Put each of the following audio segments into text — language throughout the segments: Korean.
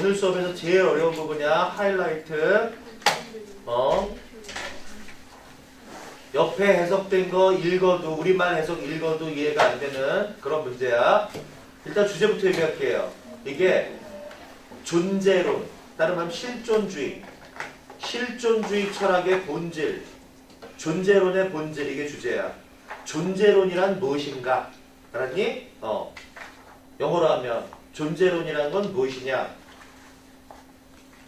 오늘 수업에서 제일 어려운 부분이야. 하이라이트. 옆에 해석된 거 읽어도, 우리말 해석 읽어도 이해가 안 되는 그런 문제야. 일단 주제부터 얘기할게요. 이게 존재론, 다른 말하면 실존주의. 실존주의 철학의 본질, 존재론의 본질, 이게 주제야. 존재론이란 무엇인가? 알았니? 영어로 하면 존재론이란 건 무엇이냐?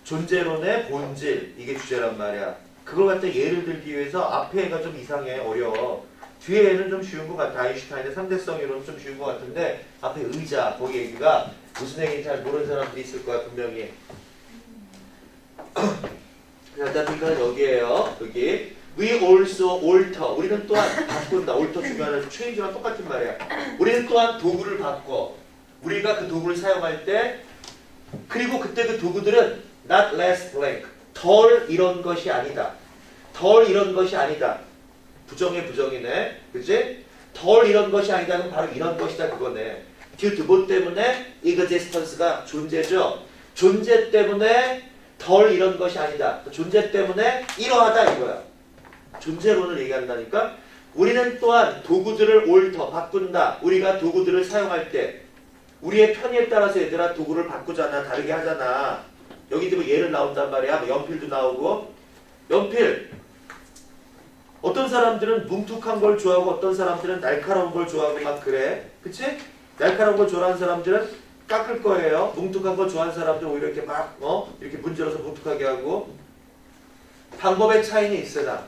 존재론의 본질, 이게 주제란 말이야. 그걸 갖다 예를 들기 위해서 앞에 애가 좀 이상해, 어려워. 뒤에 애는 좀 쉬운 것 같아. 아인슈타인의 상대성 이론 좀 쉬운 것 같은데 앞에 의자, 거기 얘기가 무슨 얘기인지 잘 모르는 사람들이 있을 거야, 분명히. 그러니까 여기에요. 여기 We also alter. 우리는 또한 바꾼다. alter 중요한 change랑 똑같은 말이야. 우리는 또한 도구를 바꿔. 우리가 그 도구를 사용할 때, 그리고 그때 그 도구들은 not less blank. 덜 이런 것이 아니다. 덜 이런 것이 아니다. 부정의 부정이네. 그치? 덜 이런 것이 아니다는 바로 이런 것이다, 그거네. due to 뭐 때문에? existence가 존재죠. 존재 때문에 덜 이런 것이 아니다. 존재 때문에 이러하다, 이거야. 존재론을 얘기한다니까. 우리는 또한 도구들을 alter, 바꾼다. 우리가 도구들을 사용할 때 우리의 편의에 따라서 얘들아 도구를 바꾸잖아. 다르게 하잖아. 여기도 뭐 예를 나온단 말이야. 뭐 연필도 나오고. 연필. 어떤 사람들은 뭉툭한 걸 좋아하고 어떤 사람들은 날카로운 걸 좋아하고 막 그래. 그치? 날카로운 걸 좋아하는 사람들은 깎을 거예요. 뭉툭한 걸 좋아하는 사람들은 오히려 이렇게 막 이렇게 문질러서 뭉툭하게 하고. 방법의 차이는 있으나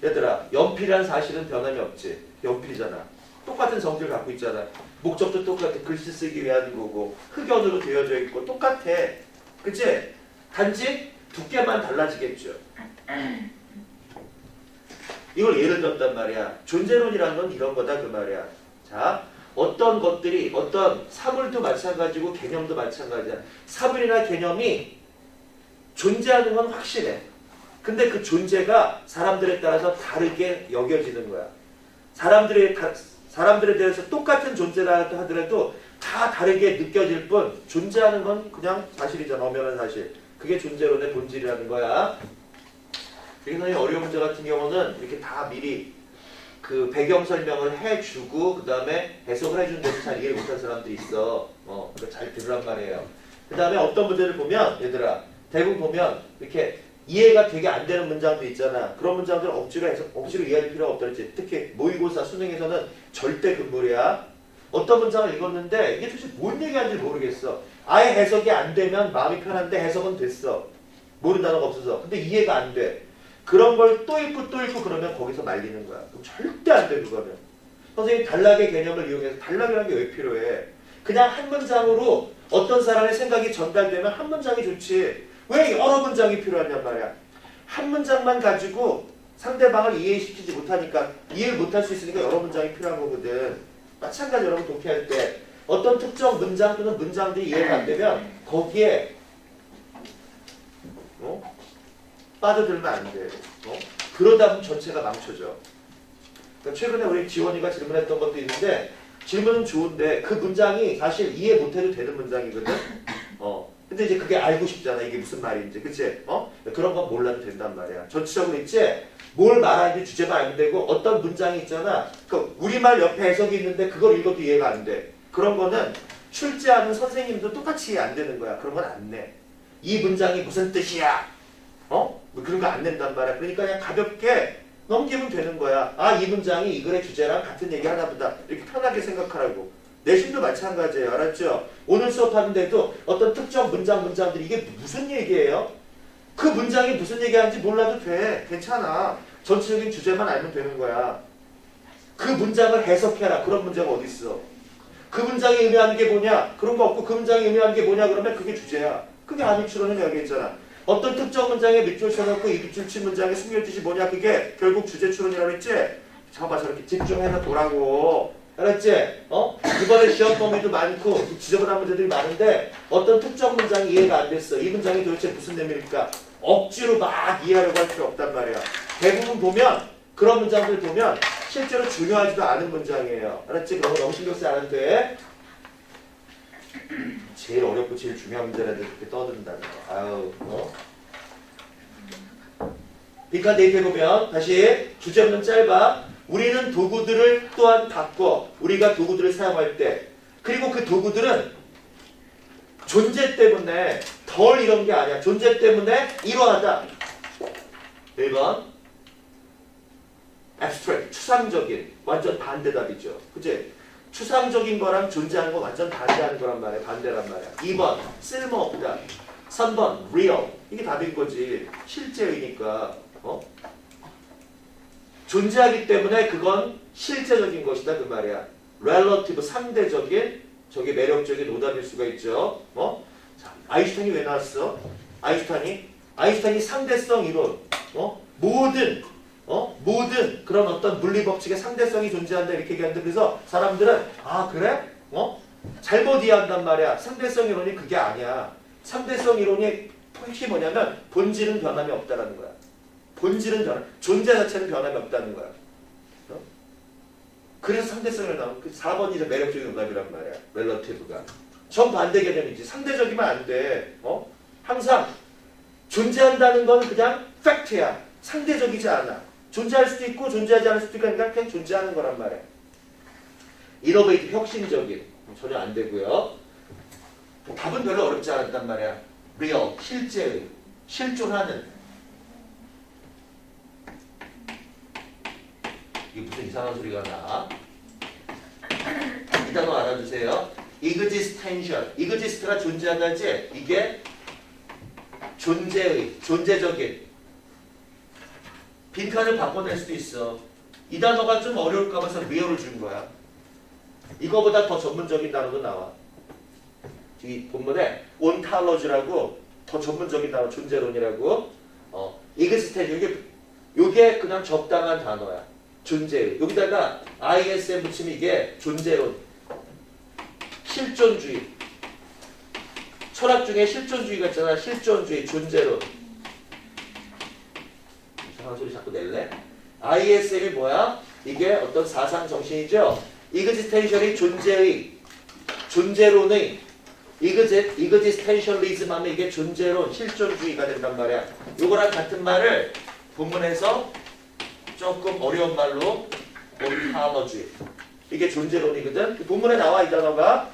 얘들아, 연필이란 사실은 변함이 없지. 연필이잖아. 똑같은 성질을 갖고 있잖아. 목적도 똑같아. 글씨 쓰기 위한 거고 흑연으로 되어져 있고 똑같아. 그치? 단지 두께만 달라지겠죠. 이걸 예를 들었단 말이야. 존재론이라는 건 이런 거다, 그 말이야. 자, 어떤 것들이, 어떤 사물도 마찬가지고 개념도 마찬가지야. 사물이나 개념이 존재하는 건 확실해. 근데 그 존재가 사람들에 따라서 다르게 여겨지는 거야. 사람들에 대해서 똑같은 존재라 하더라도 다 다르게 느껴질 뿐 존재하는 건 그냥 사실이잖아. 엄연한 사실. 그게 존재론의 본질이라는 거야. 그래서 이 어려운 문제 같은 경우는 이렇게 다 미리 그 배경 설명을 해주고 그 다음에 해석을 해준데도 잘 이해 못한 사람들이 있어. 그러니까 잘 들으란 말이에요. 그 다음에 어떤 문제를 보면 얘들아 대부분 보면 이렇게 이해가 되게 안 되는 문장도 있잖아. 그런 문장들은 억지로 이해할 필요가 없다 그랬지. 특히 모의고사 수능에서는 절대 금물이야. 어떤 문장을 읽었는데 이게 도대체 뭔 얘기하는지 모르겠어. 아예 해석이 안 되면 마음이 편한데 해석은 됐어. 모르는 단어가 없어서. 근데 이해가 안 돼. 그런 걸 또 읽고 또 읽고 그러면 거기서 말리는 거야. 그럼 절대 안 돼, 그거는. 선생님 단락의 개념을 이용해서 단락이라는 게 왜 필요해? 그냥 한 문장으로 어떤 사람의 생각이 전달되면 한 문장이 좋지. 왜 여러 문장이 필요하냔 말이야. 한 문장만 가지고 상대방을 이해시키지 못하니까 이해를 못할 수 있으니까 여러 문장이 필요한 거거든. 마찬가지 여러분 독해할 때 어떤 특정 문장 또는 문장들이 이해가 안 되면 거기에 빠져들면 안 돼. 그러다 보면 전체가 망쳐져. 그러니까 최근에 우리 지원이가 질문했던 것도 있는데 질문은 좋은데 그 문장이 사실 이해 못해도 되는 문장이거든. 근데 이제 그게 알고 싶잖아. 이게 무슨 말인지. 그치? 그런 건 몰라도 된단 말이야. 전체적으로 있지? 뭘 말하는지 주제만 알면 되고 어떤 문장이 있잖아. 그 우리말 옆에 해석이 있는데 그걸 읽어도 이해가 안 돼. 그런 거는 출제하는 선생님도 똑같이 이해 안 되는 거야. 그런 건 안 내. 이 문장이 무슨 뜻이야? 뭐 그런 거 안 낸단 말이야. 그러니까 그냥 가볍게 넘기면 되는 거야. 아, 이 문장이 이 글의 주제랑 같은 얘기 하나 보다. 이렇게 편하게 생각하라고. 내신도 마찬가지예요. 알았죠? 오늘 수업하는데도 어떤 특정 문장들이 이게 무슨 얘기예요? 그 문장이 무슨 얘기하는지 몰라도 돼. 괜찮아. 전체적인 주제만 알면 되는 거야. 그 문장을 해석해라. 그런 문제가 어디 있어? 그 문장이 의미하는 게 뭐냐? 그런 거 없고 그 문장이 의미하는 게 뭐냐? 그러면 그게 주제야. 그게 암입추론은 여기 있잖아. 어떤 특정 문장에 밑줄 쳐놓고 이 밑줄 친 문장의 숨길 뜻이 뭐냐? 그게 결국 주제추론이라고 했지? 잠깐만 저렇게 집중해서 보라고. 알았지? 이번에 시험 범위도 많고 지저분한 문제들이 많은데 어떤 특정 문장이 이해가 안 됐어. 이 문장이 도대체 무슨 의미일까? 억지로 막 이해하려고 할 필요 없단 말이야. 대부분 보면 그런 문장들 보면 실제로 중요하지도 않은 문장이에요. 알았지? 그런 거 너무 신경 쓰지 않아도 돼. 제일 어렵고 제일 중요한 문제라는데 그렇게 떠든다는 거. 아유, 빅한 데이터 보면 다시 주제문은 짧아. 우리는 도구들을 또한 바꿔. 우리가 도구들을 사용할 때. 그리고 그 도구들은 존재 때문에 덜 이런 게 아니야. 존재 때문에 이러하다. 1번 abstract, 추상적인. 완전 반대답이죠. 그치? 추상적인 거랑 존재하는 거 완전 반대하는 거란 말이야. 반대란 말이야. 2번 쓸모없다. 3번 real. 이게 답인 거지. 실제이니까. 존재하기 때문에 그건 실제적인 것이다 그 말이야. relative, 상대적인 저게 매력적인 오답일 수가 있죠. 자, 아인슈타인이 왜 나왔어? 아인슈타인이 상대성 이론, 모든 그런 어떤 물리 법칙의 상대성이 존재한다 이렇게 얘기하는데 그래서 사람들은 아 그래? 잘못 이해한단 말이야. 상대성 이론이 그게 아니야. 상대성 이론의 핵심이 뭐냐면 본질은 변함이 없다라는 거야. 존재 자체는 변함이 없다는 거야. 그래서 상대성을 나오고 그 4번이 이제 매력적인 오답이란 말이야. relative가. 정반대 개념이지. 상대적이면 안 돼. 항상 존재한다는 건 그냥 팩트야. 상대적이지 않아. 존재할 수도 있고 존재하지 않을 수도 있고 그냥 존재하는 거란 말이야. 이노베이트 혁신적인. 전혀 안 되고요. 답은 별로 어렵지 않았단 말이야. real, 실제의, 실존하는. 이게 무슨 이상한 소리가 나? 이 단어 알아주세요. existential. exist가 존재한다지 이게 존재의, 존재적인. 빈칸을 바꿔낼 수도 있어. 이 단어가 좀 어려울까 봐서 real을 준 거야. 이거보다 더 전문적인 단어도 나와. 이 본문에 ontology라고 더 전문적인 단어, 존재론이라고. existential. 이게 그냥 적당한 단어야. 존재의. 여기다가 ISM 붙이면 이게 존재론. 실존주의. 철학 중에 실존주의가 있잖아. 실존주의, 존재론. 이상한 소리 자꾸 낼래? ISM이 뭐야? 이게 어떤 사상 정신이죠. existential이 존재론의 existentialism 하면 이게 존재론, 실존주의가 된단 말이야. 요거랑 같은 말을 본문에서 조금 어려운 말로 ontology. 이게 존재론이거든. 본문에 나와 이 단어가.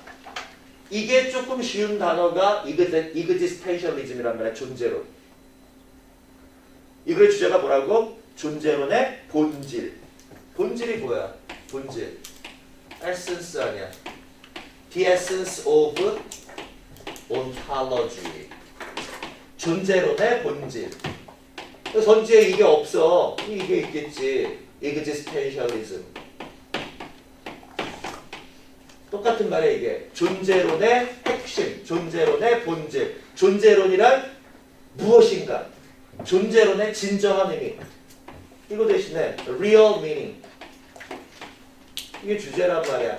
이게 조금 쉬운 단어가 existentialism이란 말이야. 존재론. 이 글의 주제가 뭐라고? 존재론의 본질. 본질이 뭐야? 본질. essence 아니야. The essence of ontology. 존재론의 본질. 전지에 이게 없어. 이게 있겠지. existentialism. 똑같은 말이야 이게. 존재론의 핵심, 존재론의 본질. 존재론이란 무엇인가? 존재론의 진정한 의미. 이거 대신에 real meaning. 이게 주제란 말이야.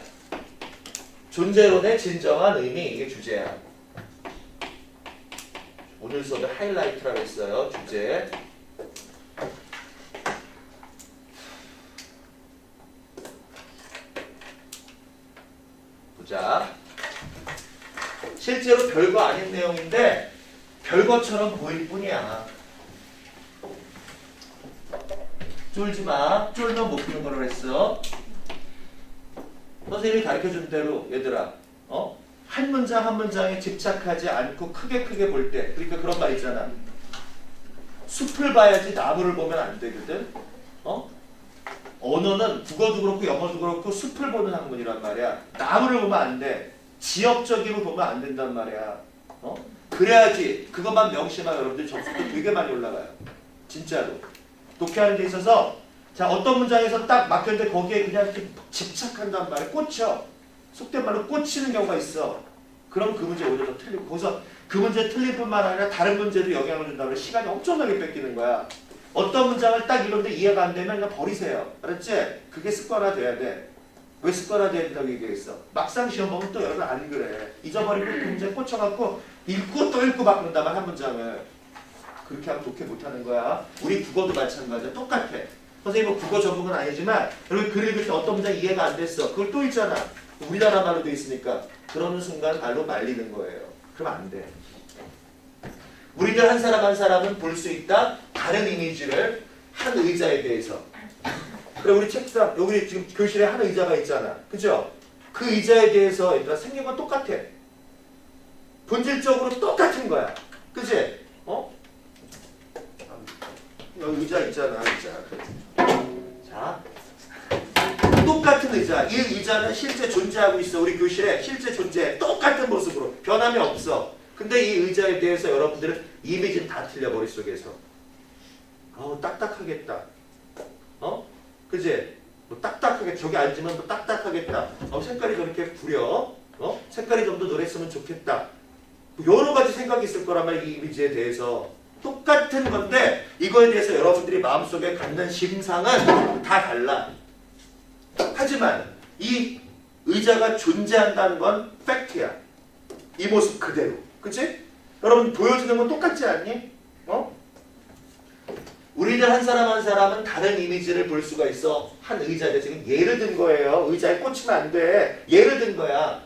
존재론의 진정한 의미. 이게 주제야. 오늘 수업의 하이라이트라고 했어요. 주제. 보자. 실제로 별거 아닌 내용인데 별것처럼 보일 뿐이야. 쫄지 마. 쫄면 못 푸는 거라고 했어. 선생님이 가르쳐준 대로 얘들아, 한 문장 한 문장에 집착하지 않고 크게 볼 때, 그러니까 그런 말 있잖아. 숲을 봐야지 나무를 보면 안 되거든. 언어는 국어도 그렇고 영어도 그렇고 숲을 보는 학문이란 말이야. 나무를 보면 안 돼. 지역적으로 보면 안 된단 말이야. 그래야지 그것만 명심하면 여러분들 점수도 되게 많이 올라가요. 진짜로. 독해하는 데 있어서 자 어떤 문장에서 딱 막혔는데 거기에 그냥 이렇게 집착한단 말이야. 꽂혀. 속된 말로 꽂히는 경우가 있어. 그럼 그 문제 오히려 더 틀리고 거기서 그 문제 틀릴 뿐만 아니라 다른 문제도 영향을 준다고 해서 시간이 엄청나게 뺏기는 거야. 어떤 문장을 딱 이런데 이해가 안 되면 그냥 버리세요. 알았지? 그게 습관화 돼야 돼. 왜 습관화 돼야 된다고 얘기했어? 막상 시험 보면 또 여러분 안 그래. 잊어버리고 그 문제에 꽂혀갖고 읽고 또 읽고 막 그런다면 한 문장을. 그렇게 하면 독해 못하는 거야. 우리 국어도 마찬가지야. 똑같아. 선생님 뭐 국어 전공은 아니지만 여러분 글 읽을 때 어떤 문장 이해가 안 됐어. 그걸 또 읽잖아. 우리나라 말로 돼 있으니까. 그러는 순간 말로 말리는 거예요. 그럼 안 돼. 우리들 한 사람 한 사람은 볼 수 있다. 다른 이미지를 한 의자에 대해서. 그래 우리 책상 여기 지금 교실에 한 의자가 있잖아. 그죠? 그 의자에 대해서 얘들아 생긴 건 똑같아. 본질적으로 똑같은 거야. 그치? 어? 여기 의자 있잖아. 의자. 자, 똑같은 의자. 이 의자는 실제 존재하고 있어. 우리 교실에 실제 존재. 똑같은 모습으로. 변함이 없어. 근데 이 의자에 대해서 여러분들은 이미지는 다 틀려 머릿속에서. 어우 딱딱하겠다. 어? 그지? 뭐 딱딱하게 저기 앉으면 뭐 딱딱하겠다. 색깔이 저렇게 구려. 색깔이 좀 더 노랬으면 좋겠다. 여러 가지 생각이 있을 거란 말이야. 이 이미지에 대해서. 똑같은 건데 이거에 대해서 여러분들이 마음속에 갖는 심상은 다 달라. 하지만 이 의자가 존재한다는 건 팩트야. 이 모습 그대로. 그치? 여러분 보여주는 건 똑같지 않니? 우리들 한 사람 한 사람은 다른 이미지를 볼 수가 있어. 한 의자에 지금 예를 든 거예요. 의자에 꽂히면 안 돼. 예를 든 거야.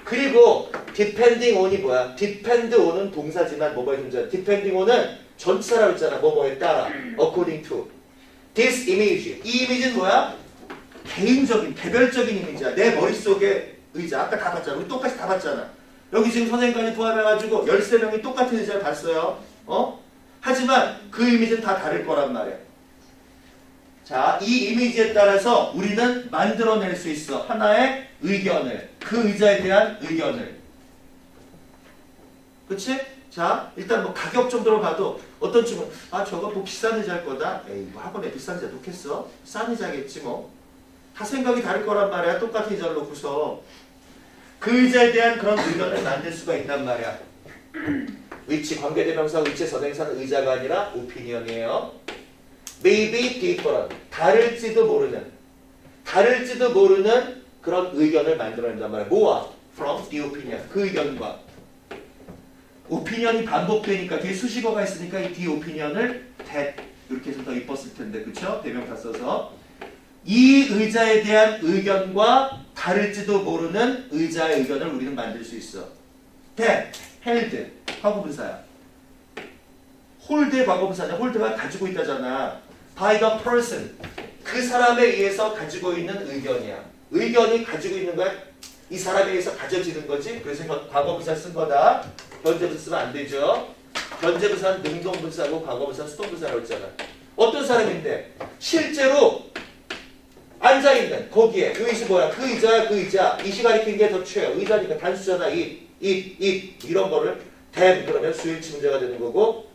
그리고 depending on이 뭐야? depend on은 동사지만 뭐뭐에 존재하는. depending on은 전치사라고 했잖아. 뭐뭐에 따라. according to. this image. 이 이미지는 뭐야? 개인적인, 개별적인 이미지야. 내 머릿속의 의자. 아까 다 봤잖아. 우리 똑같이 다 봤잖아. 여기 지금 선생님까지 포함해가지고 13명이 똑같은 의자를 봤어요. 하지만 그 이미지는 다 다를 거란 말이야. 자, 이 이미지에 따라서 우리는 만들어낼 수 있어. 하나의 의견을. 그 의자에 대한 의견을. 그치? 자, 일단 뭐 가격 정도로 봐도 어떤 친구는 저거 뭐 비싼 의자일 거다. 에이, 뭐 학원에 비싼 의자 놓겠어? 싼 의자겠지 뭐. 다 생각이 다를 거란 말이야. 똑같은 의자를 놓고서. 그 의자에 대한 그런 의견을 만들 수가 있단 말이야. 위치, 관계대명사, 위치, 선행사는 의자가 아니라 opinion이에요. May be different. 다를지도 모르는 그런 의견을 만들어낸단 말이야. 뭐와? From the opinion. 그 의견과. opinion이 반복되니까 뒤에 수식어가 있으니까 이 the opinion을 that 이렇게 해서 더 이뻤을 텐데. 그쵸? 대명사 써서. 이 의자에 대한 의견과 다를지도 모르는 의자의 의견을 우리는 만들 수 있어. that, held, 과거분사야. 홀드의 과거분사냐. 홀드가 가지고 있다잖아. by the person. 그 사람에 의해서 가지고 있는 의견이야. 의견이 가지고 있는 거야. 이 사람에 의해서 가져지는 거지. 그래서 과거분사 쓴 거다. 현재분사 쓰면 안 되죠. 현재분사는 능동분사고 과거분사는 수동분사라고 했잖아. 어떤 사람인데 실제로 앉아있는 거기에 그 의시 뭐야? 그 의자야 그 의자. 이시 가리킨 게 더 최요. 의자니까 단수잖아. 이런 거를 댐 그러면 수일치 문제가 되는 거고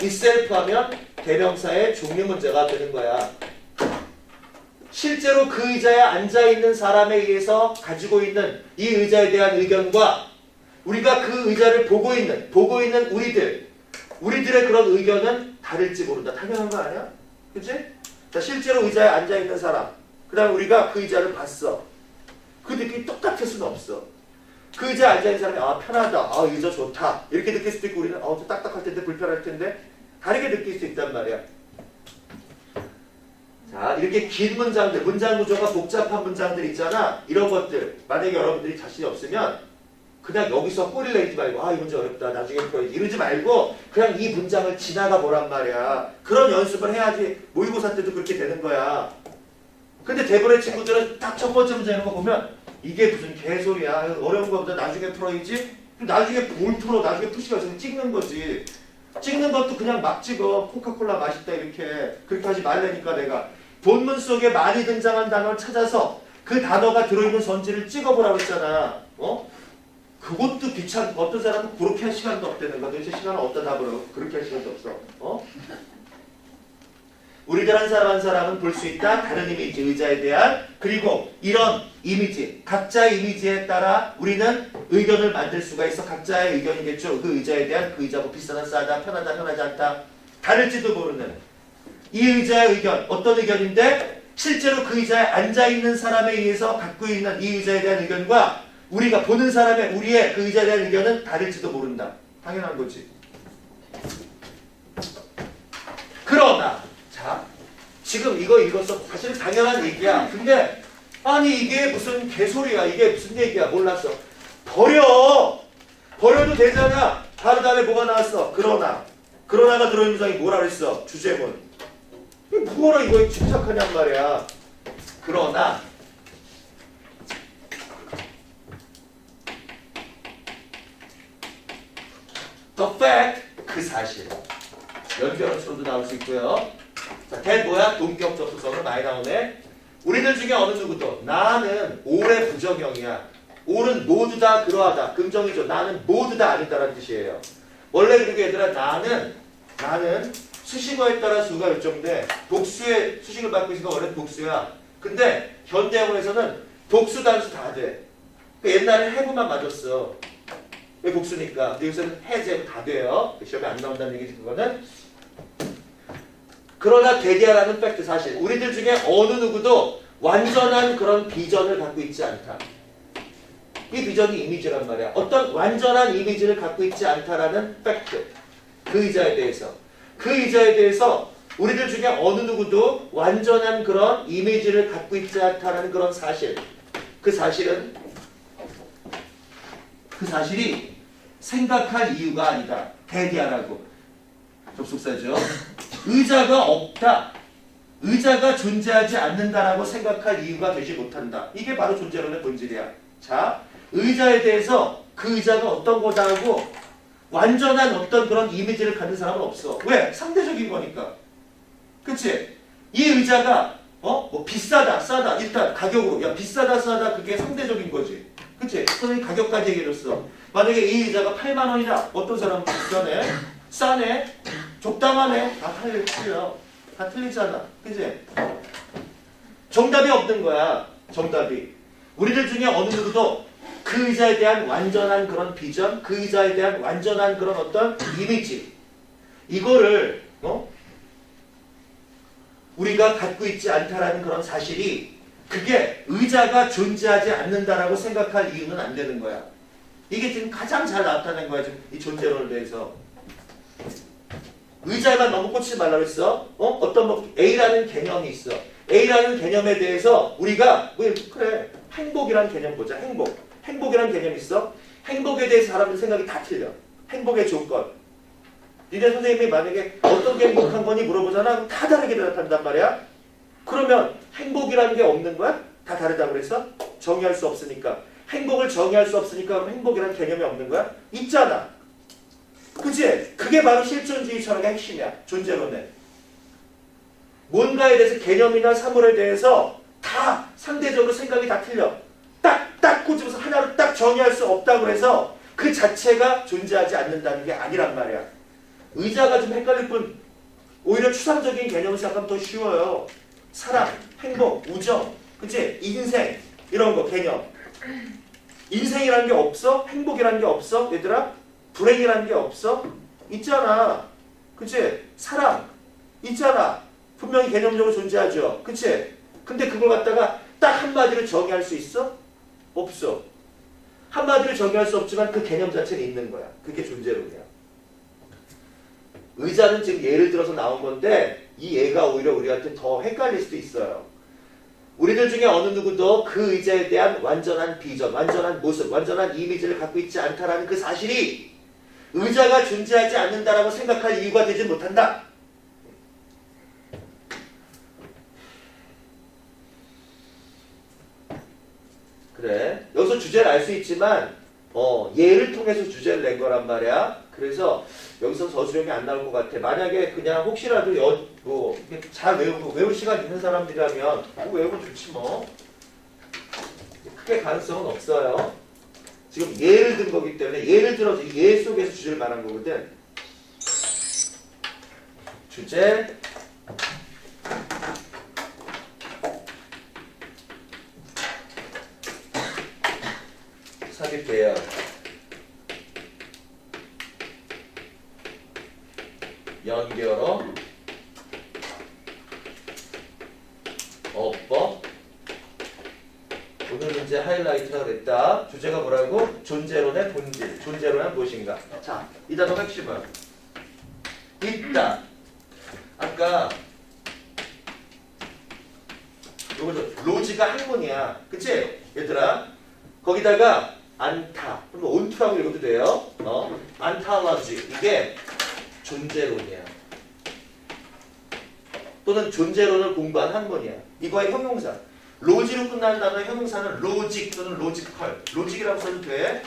itself 하면 대명사의 종류 문제가 되는 거야. 실제로 그 의자에 앉아있는 사람에 의해서 가지고 있는 이 의자에 대한 의견과 우리가 그 의자를 보고 있는 우리들의 그런 의견은 다를지 모른다. 당연한 거 아니야? 그치? 자, 실제로 의자에 앉아있는 사람 그 다음에 우리가 그 의자를 봤어. 그 느낌이 똑같을 수는 없어. 그 의자에 앉아있는 사람이 편하다. 의자 좋다. 이렇게 느낄 수도 있고 우리는 좀 딱딱할 텐데 불편할 텐데 다르게 느낄 수 있단 말이야. 자, 이렇게 긴 문장들, 문장 구조가 복잡한 문장들 있잖아. 이런 것들 만약에 여러분들이 자신이 없으면 그냥 여기서 꼬리를 내지 말고 이 문제 어렵다. 나중에 풀어야지. 이러지 말고 그냥 이 문장을 지나가 보란 말이야. 그런 연습을 해야지 모의고사 때도 그렇게 되는 거야. 근데 대부분의 친구들은 딱 첫 번째 문제 이런 거 보면 이게 무슨 개소리야. 어려운 거보다 나중에 풀어야지. 나중에 뭘 풀어. 나중에 푸시가 있으면 찍는 거지. 찍는 것도 그냥 막 찍어. 코카콜라 맛있다 이렇게. 그렇게 하지 말라니까 내가. 본문 속에 많이 등장한 단어를 찾아서 그 단어가 들어있는 선지를 찍어보라고 했잖아. 그것도 귀찮고 어떤 사람은 그렇게 할 시간도 없다는 거야. 도대체 시간을 어디다 다 벌어. 그렇게 할 시간도 없어. 우리들 한 사람 한 사람은 볼 수 있다. 다른 이미지, 의자에 대한 그리고 이런 이미지, 각자의 이미지에 따라 우리는 의견을 만들 수가 있어. 각자의 의견이겠죠. 그 의자에 대한 그 의자 뭐 비싸다, 싸다, 편하다, 편하지 않다. 다를지도 모르는 이 의자의 의견, 어떤 의견인데 실제로 그 의자에 앉아있는 사람에 의해서 갖고 있는 이 의자에 대한 의견과 우리가 보는 사람의 우리의 그 의자에 대한 의견은 다를지도 모른다. 당연한 거지. 그러나 자, 지금 이거 읽었어. 사실 당연한 얘기야. 근데 아니 이게 무슨 개소리야. 이게 무슨 얘기야. 몰랐어. 버려도 되잖아. 바로 다음에 뭐가 나왔어? 그러나가 들어있는 문장이 뭐라 그랬어? 주제문. 뭐라 이거에 집착하냔 말이야. 그러나 the fact 그 사실. 연결어처럼도 나올 수 있고요. 자, that 뭐야? 동격 접속성으로 많이 나오네. 우리들 중에 어느 누구도 나는 올의 부정형이야. 올은 모두 다 그러하다. 긍정이죠. 나는 모두 다 아니다라는 뜻이에요. 원래 그리고 얘들아 나는 수식어에 따라 수가 일정돼. 복수의 수식을 받고 있으니까 원래 복수야. 근데 현대어에서는 복수 단수 다 돼. 옛날에 해부만 맞았어. 왜 복수니까. 근데 요새는 해제 다 돼요. 시험에 안 나온다는 얘기지 그거는. 그러나 대디아라는 팩트 사실 우리들 중에 어느 누구도 완전한 그런 비전을 갖고 있지 않다. 이 비전이 이미지란 말이야. 어떤 완전한 이미지를 갖고 있지 않다라는 팩트. 그 의자에 대해서 우리들 중에 어느 누구도 완전한 그런 이미지를 갖고 있지 않다라는 그런 사실. 그 사실이 생각할 이유가 아니다. 대디아라고. 접속사죠. 의자가 없다. 의자가 존재하지 않는다라고 생각할 이유가 되지 못한다. 이게 바로 존재론의 본질이야. 자, 의자에 대해서 그 의자가 어떤 거다 하고 완전한 어떤 그런 이미지를 갖는 사람은 없어. 왜? 상대적인 거니까. 그치? 이 의자가 뭐 비싸다, 싸다. 일단 가격으로. 야, 비싸다, 싸다. 그게 상대적인 거지. 그치? 선생님 가격까지 얘기해줬어. 만약에 이 의자가 8만 원이다. 어떤 사람은 비싸네? 싸네? 적당하네? 다 틀려. 다 틀리잖아. 그치? 정답이 없는 거야. 정답이. 우리들 중에 어느 누구도 그 의자에 대한 완전한 그런 비전, 그 의자에 대한 완전한 그런 어떤 이미지, 이거를 우리가 갖고 있지 않다라는 그런 사실이 그게 의자가 존재하지 않는다라고 생각할 이유는 안 되는 거야. 이게 지금 가장 잘 나타낸 거야. 지금 이 존재론에 대해서. 의자에만 너무 꽂히지 말라고 했어. 어떤 뭐 A라는 개념이 있어. A라는 개념에 대해서 우리가 그래 행복이라는 개념 보자. 행복이라는 개념이 있어. 행복에 대해서 사람들 생각이 다 틀려. 행복의 조건. 니네 선생님이 만약에 어떤 게 행복한 거니 물어보잖아. 그럼 다 다르게 대답한단 말이야. 그러면 행복이라는 게 없는 거야? 다 다르다고 그랬어? 정의할 수 없으니까. 행복을 정의할 수 없으니까 그럼 행복이라는 개념이 없는 거야? 있잖아. 그치? 그게 바로 실존주의 철학의 핵심이야. 존재론에. 뭔가에 대해서 개념이나 사물에 대해서 다 상대적으로 생각이 다 틀려. 딱 꽂으면서 하나로 딱 정의할 수 없다고 해서 그 자체가 존재하지 않는다는 게 아니란 말이야. 의자가 좀 헷갈릴 뿐 오히려 추상적인 개념을 생각하면 더 쉬워요. 사랑, 행복, 우정, 그치? 인생 이런 거 개념. 인생이라는 게 없어? 행복이라는 게 없어? 얘들아? 불행이라는 게 없어? 있잖아. 그치? 사랑 있잖아. 분명히 개념적으로 존재하죠. 그치? 근데 그걸 갖다가 딱 한마디로 정의할 수 있어? 없어. 한마디로 정의할 수 없지만 그 개념 자체는 있는 거야. 그게 존재론이야. 의자는 지금 예를 들어서 나온 건데 이 예가 오히려 우리한테 더 헷갈릴 수도 있어요. 우리들 중에 어느 누구도 그 의자에 대한 완전한 비전, 완전한 모습, 완전한 이미지를 갖고 있지 않다라는 그 사실이 의자가 존재하지 않는다라고 생각할 이유가 되지 못한다. 그래. 여기서 주제를 알 수 있지만 예를 통해서 주제를 낸 거란 말이야. 그래서 여기서 서술형이 안 나올 것 같아. 만약에 그냥 혹시라도 잘 외울 시간 있는 사람들이라면 외우면 좋지 뭐. 크게 가능성은 없어요. 지금 예를 든 거기 때문에 예를 들어서 이 예 속에서 주제를 말한 거거든. 주제 삽입 배열 연결어 어법 오늘 이제 하이라이트가 됐다. 주제가 뭐라고? 존재론의 본질. 존재론은 무엇인가? 자, 이 단어 핵심은 있다. 아까 로지가 학문이야. 그치? 얘들아. 거기다가 안타. 그럼 온투라고 읽어도 돼요. 안타로지. 이게 존재론이야. 또는 존재론을 공부한 학문이야. 이거의 형용사. 로지로 끝나는 단어의 형용사는 로직 또는 로지컬. 로직이라고 써도 돼.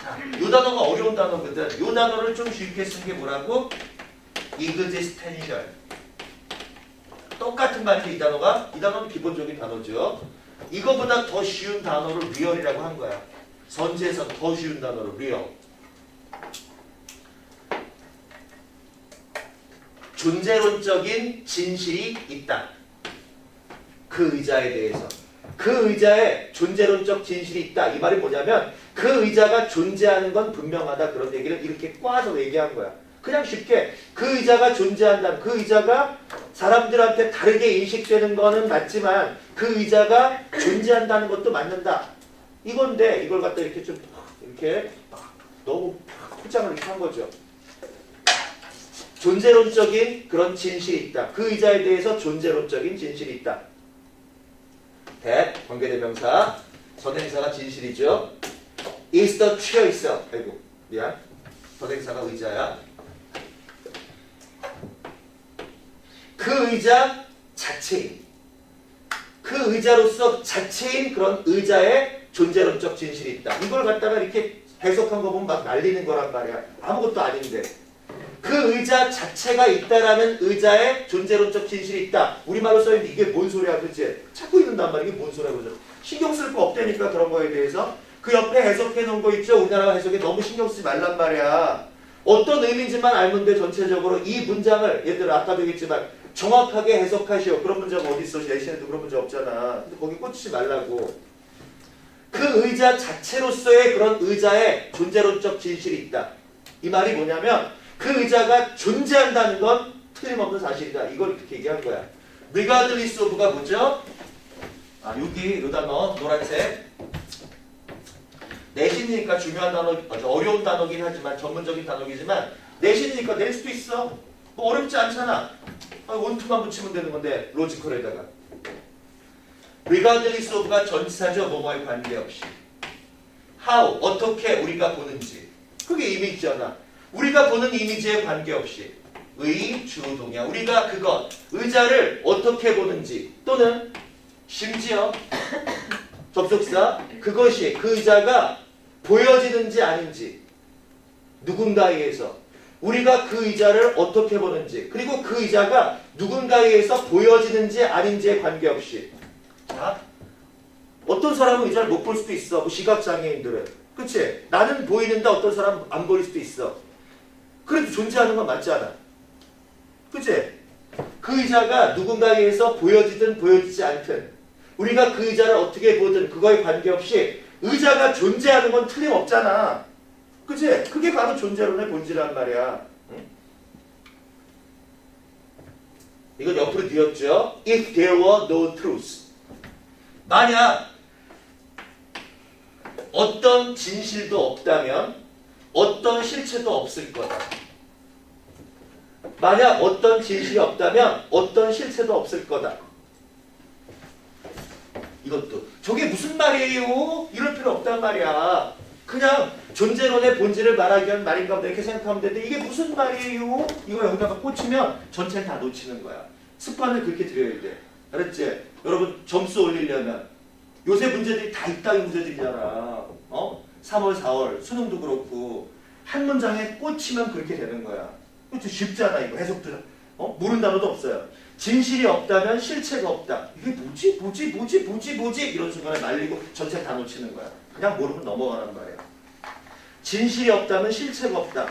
자, 이 단어가 어려운 단어거든. 이 단어를 좀 쉽게 쓰는 게 뭐라고? existential. 똑같은 말인데 이 단어는 기본적인 단어죠. 이거보다 더 쉬운 단어를 real이라고 한 거야. 선지에서 더 쉬운 단어를 real. 존재론적인 진실이 있다. 그 의자에 대해서. 그 의자에 존재론적 진실이 있다. 이 말이 뭐냐면 그 의자가 존재하는 건 분명하다. 그런 얘기를 이렇게 꽈서 얘기한 거야. 그냥 쉽게 그 의자가 존재한다. 그 의자가 사람들한테 다르게 인식되는 거는 맞지만 그 의자가 존재한다는 것도 맞는다. 이건데 이걸 갖다 이렇게 좀 이렇게 너무 포장을 이렇게 한 거죠. 존재론적인 그런 진실이 있다. 그 의자에 대해서 존재론적인 진실이 있다. that 관계대명사 선행사가 진실이죠. is the chair itself. 아이고 미안. 선행사가 의자야. 그 의자 자체인. 그 의자로서 자체인 그런 의자의 존재론적 진실이 있다. 이걸 갖다가 이렇게 해석한 거 보면 막 날리는 거란 말이야. 아무것도 아닌데. 그 의자 자체가 있다라는 의자의 존재론적 진실이 있다. 우리말로 써있는데 이게 뭔 소리야, 그치? 찾고 있는단 말이야. 이게 뭔 소리야, 그죠? 신경 쓸 거 없다니까 그런 거에 대해서. 그 옆에 해석해 놓은 거 있죠? 우리나라 해석에 너무 신경 쓰지 말란 말이야. 어떤 의미인지만 알면 돼, 전체적으로. 이 문장을, 얘들아, 아까도 얘기했지만, 정확하게 해석하시오. 그런 문제가 어디 있어? 내신에도 그런 문제 없잖아. 근데 거기 꽂히지 말라고. 그 의자 자체로서의 그런 의자의 존재론적 진실이 있다. 이 말이 뭐냐면, 그 의자가 존재한다는 건 틀림없는 사실이다. 이걸 이렇게 얘기한 거야. regardless of가 뭐죠? 여기 이 단어 노란색. 내신이니까 중요한 단어, 어려운 단어긴 하지만 전문적인 단어이지만 내신이니까 낼 수도 있어. 뭐 어렵지 않잖아. 원투만 붙이면 되는 건데 로지컬에다가. regardless of가 전치사죠. 뭐뭐에 관계없이. how, 어떻게 우리가 보는지. 그게 이미지잖아. 우리가 보는 이미지에 관계없이 의, 주, 동이야. 우리가 그것, 의자를 어떻게 보는지 또는 심지어 접속사 그것이 그 의자가 보여지는지 아닌지 누군가에 의해서 우리가 그 의자를 어떻게 보는지 그리고 그 의자가 누군가에 의해서 보여지는지 아닌지에 관계없이 자, 어떤 사람은 의자를 못 볼 수도 있어. 뭐 시각장애인들은. 그치? 나는 보이는데 어떤 사람은 안 보일 수도 있어. 그래도 존재하는 건 맞지 않아? 그치? 그 의자가 누군가에 의해서 보여지든 보여지지 않든 우리가 그 의자를 어떻게 보든 그거에 관계없이 의자가 존재하는 건 틀림없잖아. 그치? 그게 바로 존재론의 본질이란 말이야. 응? 이건 옆으로 뒤었죠? If there were no truth. 만약 어떤 진실도 없다면 어떤 실체도 없을 거다. 만약 어떤 진실이 없다면 어떤 실체도 없을 거다. 이것도 저게 무슨 말이에요? 이럴 필요 없단 말이야. 그냥 존재론의 본질을 말하기 위한 말인가 보다 이렇게 생각하면 되는데 이게 무슨 말이에요? 이거 여기다가 꽂히면 전체를 다 놓치는 거야. 습관을 그렇게 들여야 돼. 알았지? 여러분 점수 올리려면 요새 문제들이 다 이따위 문제들이잖아. 3월, 4월 수능도 그렇고 한 문장에 꽂히면 그렇게 되는 거야. 그렇죠? 쉽잖아 이거 해석도 모르는 단어도 없어요. 진실이 없다면 실체가 없다. 이게 뭐지? 이런 순간에 말리고 전체 다 놓치는 거야. 그냥 모르면 넘어가란 말이야. 진실이 없다면 실체가 없다.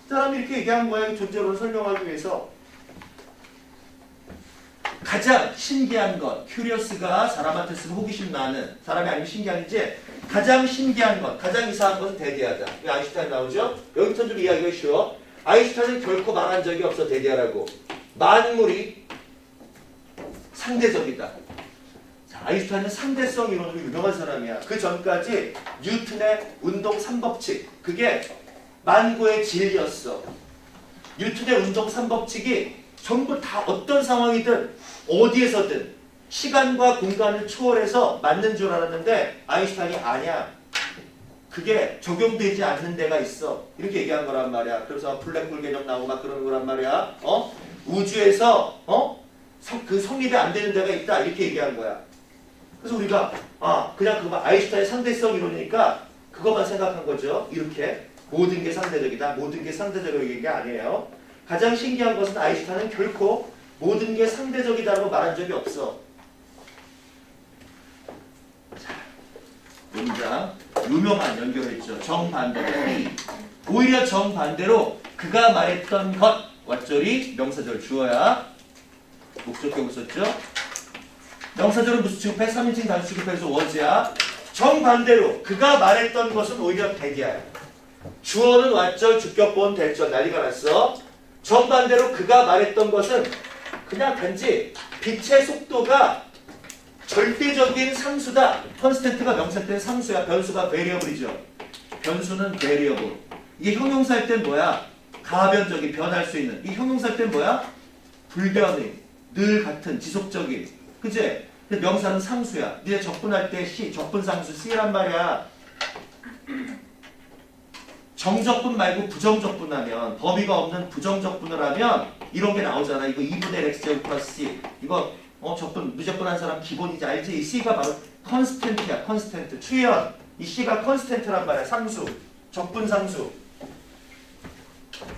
사람이 이렇게 얘기한 거야. 존재론을 설명하기 위해서. 가장 신기한 것, 큐리어스가 사람한테 쓰면 호기심 나는 사람이 아니면 신기한이지 가장 신기한 것, 가장 이상한 것은 대디하다. 왜 아인슈타인 나오죠? 여기부터 좀 이야기가 쉬워. 아인슈타인은 결코 말한 적이 없어 대디하라고. 만물이 상대적이다. 자, 아인슈타인은 상대성 이론으로 유명한 사람이야. 그 전까지 뉴턴의 운동 3법칙 그게 만고의 진리였어. 뉴턴의 운동 3법칙이 전부 다 어떤 상황이든 어디에서든 시간과 공간을 초월해서 맞는 줄 알았는데 아인슈타인이 아니야. 그게 적용되지 않는 데가 있어. 이렇게 얘기한 거란 말이야. 그래서 블랙홀 개념 나오고 막 그러는 거란 말이야. 우주에서 그 성립이 안 되는 데가 있다. 이렇게 얘기한 거야. 그래서 우리가 그냥 그거 아인슈타인의 상대성 이론이니까 그것만 생각한 거죠. 이렇게 모든 게 상대적이다. 모든 게 상대적인 게 아니에요. 가장 신기한 것은 아인슈타인은 결코 모든 게 상대적이다라고 말한 적이 없어. 자, 문장 유명한 연결을 있죠. 정반대로 오히려 정반대로 그가 말했던 것 왓절이 명사절 주어야 목적격을 썼죠. 명사절은 무슨 취급해? 3인칭 단수 취급해서 was야. 정반대로 그가 말했던 것은 오히려 대디야. 주어는 왓절, 주격본, 대절 난리가 났어. 정반대로 그가 말했던 것은 그냥 단지 빛의 속도가 절대적인 상수다. 컨스턴트가 명사 때는 상수야. 변수가 variable이죠. 변수는 variable. 이게 형용사일 땐 뭐야? 가변적인, 변할 수 있는. 이 형용사일 땐 뭐야? 불변의, 늘 같은, 지속적인. 그치? 근데 명사는 상수야. 니네 적분할 때 C, 적분상수 C란 말이야. 정적분 말고 부정적분하면, 범위가 없는 부정적분을 하면 이런 게 나오잖아. 이거 2분의 X제곱 플러스 C. 이거 적분, 무적분한 사람 기본이지 알지? 이 C가 바로 컨스텐트야. 컨스텐트. 추연. 이 C가 컨스텐트란 말이야. 상수. 적분상수.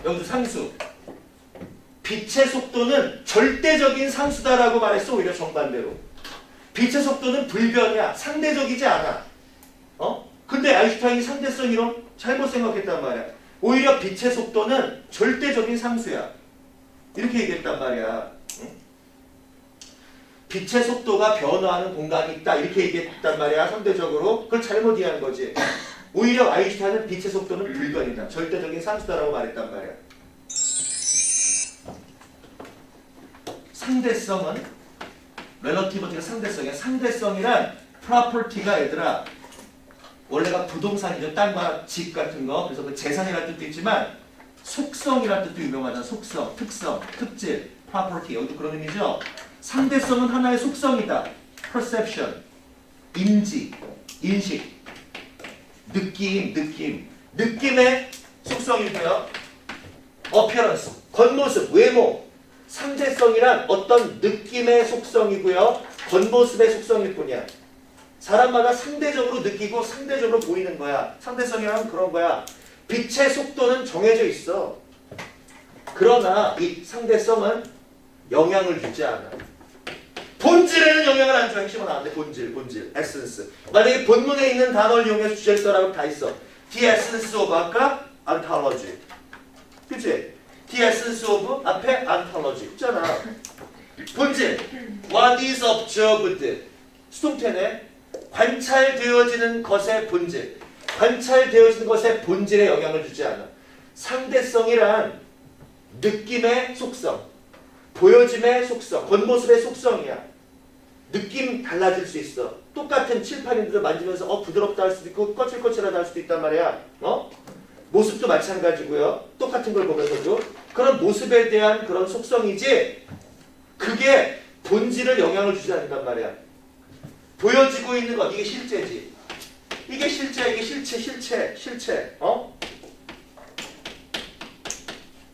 여기도 상수. 빛의 속도는 절대적인 상수다라고 말했어. 오히려 정반대로. 빛의 속도는 불변이야. 상대적이지 않아. 근데 아인슈타인이 상대성 이론 잘못 생각했단 말이야. 오히려 빛의 속도는 절대적인 상수야. 이렇게 얘기했단 말이야. 빛의 속도가 변화하는 공간이 있다. 이렇게 얘기했단 말이야. 상대적으로. 그걸 잘못 이해한 거지. 오히려 아인슈타인은 빛의 속도는 불변이다. 절대적인 상수다라고 말했단 말이야. 상대성은 relativity가 상대성이야. 상대성이란 property가 얘들아 원래가 부동산이죠. 땅과 집 같은 거. 그래서 그 재산이라는 뜻도 있지만 속성이라는 뜻도 유명하잖아. 속성, 특성, 특질, property. 여기도 그런 의미죠. 상대성은 하나의 속성이다. perception, 인지, 인식, 느낌. 느낌의 속성이고요. appearance, 겉모습, 외모. 상대성이란 어떤 느낌의 속성이고요. 겉모습의 속성일 뿐이야. 사람마다 상대적으로 느끼고 상대적으로 보이는 거야. 상대성이란 그런 거야. 빛의 속도는 정해져 있어. 그러나 이 상대성은 영향을 주지 않아. 본질에는 영향을 안 줘. 핵심은 안 돼. 본질, 에센스. 만약에 본문에 있는 단어를 이용해서 주제를 써라고 다 있어. The essence of 아까 ontology. 그치? The essence of 앞에 ontology. 있잖아. 본질. What is observed. 수동태네. 관찰되어지는 것의 본질. 관찰되어지는 것의 본질에 영향을 주지 않아. 상대성이란 느낌의 속성, 보여짐의 속성, 겉모습의 속성이야. 느낌 달라질 수 있어. 똑같은 칠판인데도 만지면서 부드럽다 할 수도 있고 거칠거칠하다 할 수도 있단 말이야. 모습도 마찬가지고요. 똑같은 걸 보면서도 그런 모습에 대한 그런 속성이지 그게 본질을 영향을 주지 않는단 말이야. 보여지고 있는 것, 이게 실제지. 이게 실제야, 이게 실체.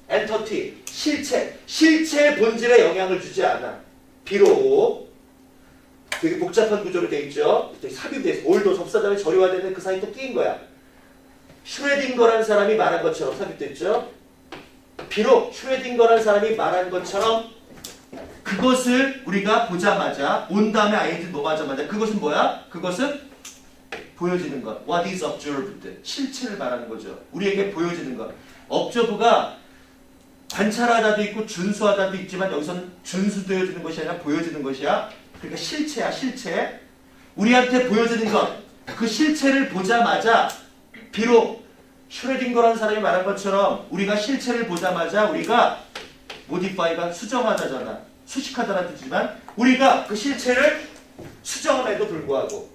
엔터티, 실체의 본질에 영향을 주지 않아. 비록 되게 복잡한 구조로 돼 있죠. 삽입돼 있어. 올도 접사다음에 절이화되는 그 사이 또 끼인 거야. 슈레딩거라는 사람이 말한 것처럼 삽입됐죠. 비록 슈레딩거라는 사람이 말한 것처럼 그것을 우리가 보자마자 온 다음에 아이들 넘어가자마자 그것은 뭐야? 그것은 보여지는 것. What is observed? 실체를 말하는 거죠. 우리에게 보여지는 것. observe가 관찰하다도 있고 준수하다도 있지만 여기서는 준수되어지는 것이 아니라 보여지는 것이야. 그러니까 실체야, 실체. 우리한테 보여지는 것. 그 실체를 보자마자 비록 슈레딩거라는 사람이 말한 것처럼 우리가 실체를 보자마자 우리가 modify가 수정하다잖아. 수식하다라는 뜻이지만 우리가 그 실체를 수정함에도 불구하고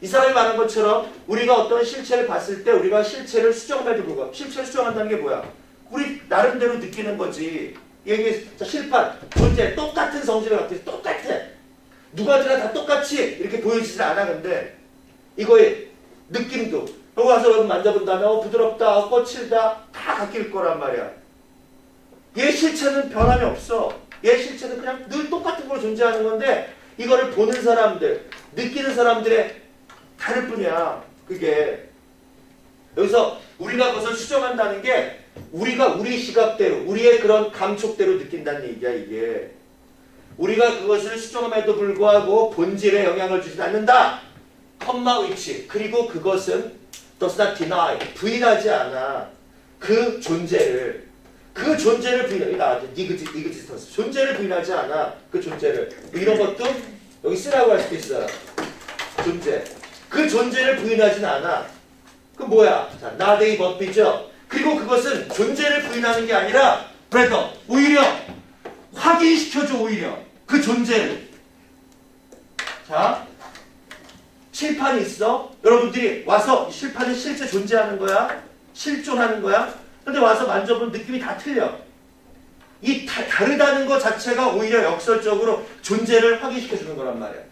이 사람이 말한 것처럼 우리가 어떤 실체를 봤을 때 우리가 실체를 수정함에도 불구하고 실체를 수정한다는 게 뭐야? 우리 나름대로 느끼는 거지. 여기 실판, 존재, 똑같은 성질을 갖고 있어. 똑같아. 누가들아 다 똑같이 이렇게 보여지질 않아. 근데 이거의 느낌도 여기 와서 여러분 만져본다면 부드럽다, 거칠다 다 바뀔 거란 말이야. 얘 실체는 변함이 없어. 얘 실체는 그냥 늘 똑같은 걸 존재하는 건데 이거를 보는 사람들, 느끼는 사람들의 다를 뿐이야. 그게 여기서 우리가 그것을 수정한다는 게 우리가 우리 시각대로, 우리의 그런 감촉대로 느낀다는 얘기야. 이게 우리가 그것을 수정함에도 불구하고 본질에 영향을 주지 않는다. 컴마 위치. 그리고 그것은 does not deny, 부인하지 않아. 그 존재를 부인하지, existence, 존재를 부인하지 않아. 그 존재를. 이런 것도 여기 쓰라고 할 수도 있어. 존재. 그 존재를 부인하진 않아. 그 뭐야? 자, not a but be죠. 그리고 그것은 존재를 부인하는 게 아니라 rather, 오히려 확인시켜줘. 오히려 그 존재를. 자, 칠판이 있어. 여러분들이 와서 칠판이 실제 존재하는 거야. 실존하는 거야. 근데 와서 만져보면 느낌이 다 틀려. 이 다르다는 것 자체가 오히려 역설적으로 존재를 확인시켜주는 거란 말이야.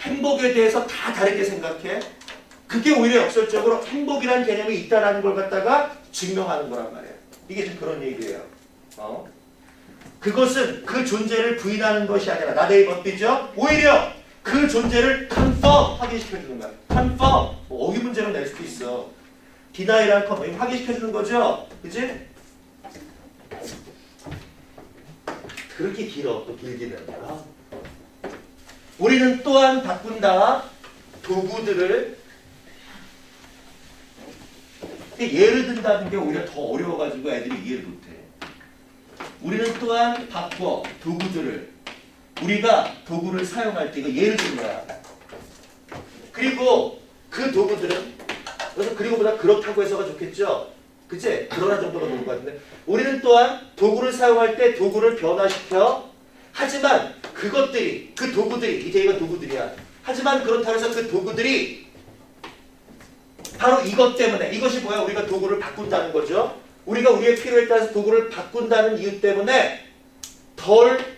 행복에 대해서 다 다르게 생각해. 그게 오히려 역설적으로 행복이라는 개념이 있다는 걸 갖다가 증명하는 거란 말이야. 이게 좀 그런 얘기예요. 그것은 그 존재를 부인하는 것이 아니라 나대의 법이죠. 오히려 그 존재를 confirm, 확인시켜주는 거야. confirm, 뭐 어휘 문제로 낼 수도 있어. deni라는 건 확인시켜주는 거죠. 그치? 그렇게 길어. 또 길기는. 우리는 또한 바꾼다. 도구들을. 예를 든다는 게 오히려 더 어려워가지고 애들이 이해를 못해. 우리는 또한 바꿔. 도구들을. 우리가 도구를 사용할 때 이거 예를 든 거야. 그리고 그 도구들은 그래서 그리고보다 그렇다고 해서가 좋겠죠. 그치? 그러나 정도가 좋은 것 같은데 우리는 또한 도구를 사용할 때 도구를 변화시켜. 하지만 그것들이 그 도구들이 이제 이건 도구들이야. 하지만 그렇다고 해서 그 도구들이 바로 이것 때문에 이것이 뭐야? 우리가 도구를 바꾼다는 거죠. 우리가 우리의 필요에 따라서 도구를 바꾼다는 이유 때문에 덜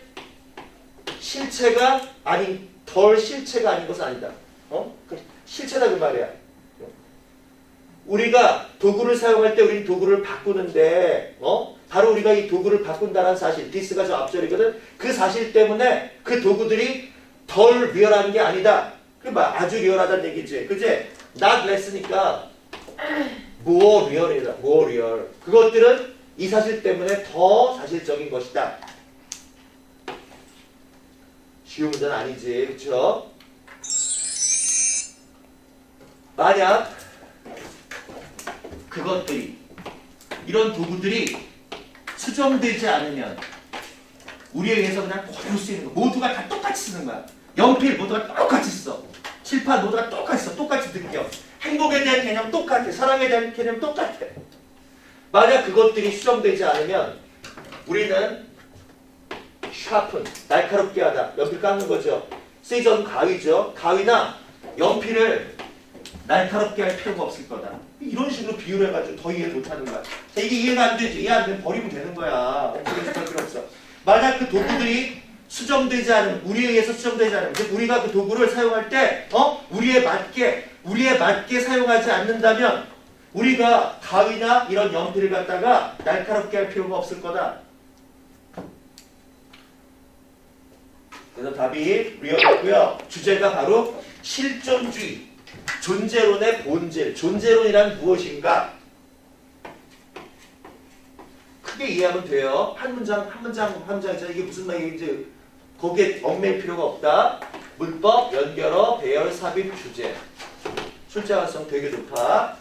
실체가 아닌 것은 아니다. 실체다 그 말이야. 우리가 도구를 사용할 때 우리는 도구를 바꾸는데 바로 우리가 이 도구를 바꾼다는 사실, this가 저 앞절이거든. 그 사실 때문에 그 도구들이 덜 리얼한 게 아니다. 그 아주 리얼하다는 얘기지. 그치? not less니까 more real이다. more real. 그것들은 이 사실 때문에 더 사실적인 것이다. 쉬운 문제는 아니지. 그쵸? 만약 그것들이 이런 도구들이 수정되지 않으면 우리에 의해서 그냥 그대로 쓰이는 거. 모두가 다 똑같이 쓰는 거야. 연필 모두가 똑같이 써. 칠판 모두가 똑같이 써. 똑같이 느껴. 행복에 대한 개념 똑같아. 사랑에 대한 개념 똑같아. 만약 그것들이 수정되지 않으면 우리는 sharpen, 날카롭게 하다. 연필 깎는 거죠. 시전 가위죠. 가위나 연필을 날카롭게 할 필요가 없을 거다. 이런 식으로 비유를 해가지고 더 이해를 못하는 거야. 자, 이게 이해가 안 되지. 이해 안 되면 버리면 되는 거야. 그렇게 할 필요 없어. 만약 그 도구들이 수정되지 않으면, 우리에 의해서 수정되지 않으면, 우리가 그 도구를 사용할 때, 우리에 맞게 사용하지 않는다면, 우리가 가위나 이런 연필을 갖다가 날카롭게 할 필요가 없을 거다. 그래서 답이 리얼이고요. 주제가 바로 실존주의. 존재론의 본질, 존재론이란 무엇인가? 크게 이해하면 돼요. 한 문장이죠. 이게 무슨 말인지 거기에 얽맬 필요가 없다. 문법, 연결어, 배열, 삽입, 주제. 출제 가능성 되게 좋다.